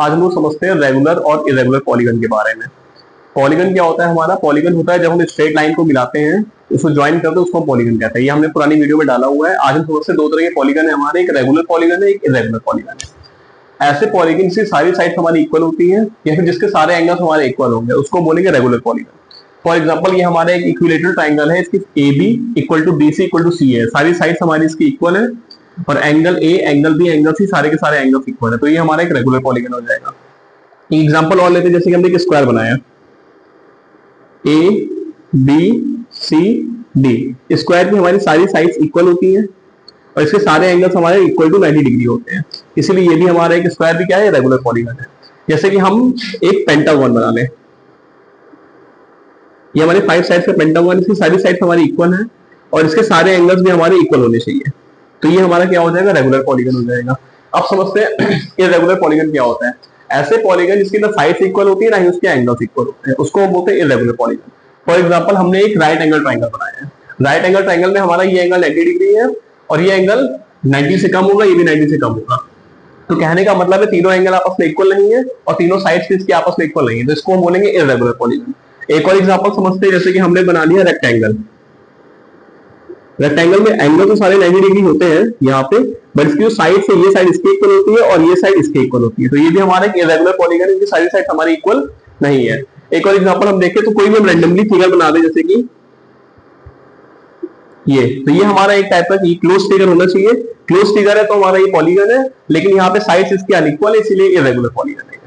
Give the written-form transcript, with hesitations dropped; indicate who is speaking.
Speaker 1: आज हम लोग समझते हैं रेगुलर और इरेगुलर पॉलीगन के बारे में। पॉलीगन क्या होता है हमारा? पॉलीगन होता है जब हम स्ट्रेट लाइन को मिलाते हैं, उसको ज्वाइन करते हैं, उसको पॉलीगन कहते हैं। ये हमने पुरानी वीडियो में डाला हुआ है। आज हम समझते हैं दो तरह के पॉलीगन है हमारे, एक रेगुलर पॉलीगन है, एक इरेगुलर पॉलीगन है। ऐसे पॉलीगन की सारी साइड हमारी इक्वल होती है या फिर जिसके सारे एंगल्स हमारे इक्वल होंगे उसको बोलेंगे रेगुलर पॉलीगन। फॉर एग्जाम्पल ये हमारा एक इक्विलेटरल ट्राइंगल है, इसकी A B equal to B C equal to C है, सारी साइड हमारी इसकी इक्वल है और angle A, angle B, angle C, सारे के सारे एंगल्स इक्वल है, तो ये हमारा एक रेगुलर पॉलीगन हो जाएगा। एग्जाम्पल और लेते हैं, जैसे कि हमने एक स्क्वायर बनाया A B C D, square की हमारी सारी साइड्स इक्वल होती हैं और इसके सारे एंगल्स हमारे इक्वल टू 90 डिग्री होते हैं, इसीलिए ये भी हमारा एक स्क्वायर भी क्या है? रेगुलर पॉलीगन है। जैसे कि हम एक पेंटागन बना लें, ये हमारे 5 साइड का पेंटागन, इसकी सारी साइड हमारी इक्वल है और इसके सारे एंगल्स भी हमारे इक्वल होने चाहिए, तो ये हमारा क्या हो जाएगा? रेगुलर पॉलीगन हो जाएगा। अब समझते हैं इरेगुलर पॉलीगन क्या होता है। ऐसे पॉलीगन जिसकी ना साइड्स इक्वल होती है ना ही उसके एंगल्स इक्वल होते हैं, उसको हम बोलते हैं इरेगुलर पॉलीगन। फॉर एग्जांपल हमने एक राइट एंगल ट्राइंगल बनाया है, राइट एंगल ट्राइंगल में हमारा ये एंगल 90 डिग्री है और ये एंगल 90 से कम होगा, ये भी 90 से कम होगा, तो कहने का मतलब है तीनों एंगल आपस में इक्वल नहीं है और तीनों साइड्स इसके आपस में इक्वल नहीं है, तो इसको हम बोलेंगे इरेगुलर पॉलीगन। एक और एग्जांपल समझते हैं, जैसे कि हमने बना लिया रेक्टेंगल। रेक्टेंगल में एंगल तो सारे 90 डिग्री होते हैं यहाँ पे, बट इसकी जो साइड से ये साइड इसके इक्वल होती है और ये साइड इसके इक्वल होती है, तो ये भी हमारा एक इरेगुलर पॉलीगन है, इनकी सारी साइड हमारी इक्वल नहीं है। एक और एग्जांपल हम देखें तो कोई भी हम रैंडमली फिगर बना दे, जैसे कि ये, तो ये हमारा एक टाइप का क्लोज फिगर होना चाहिए। क्लोज फिगर है तो हमारा ये पॉलीगन है, लेकिन यहाँ पे साइड्स इसके अनइक्वल है, इसीलिए इरेगुलर पॉलीगन है।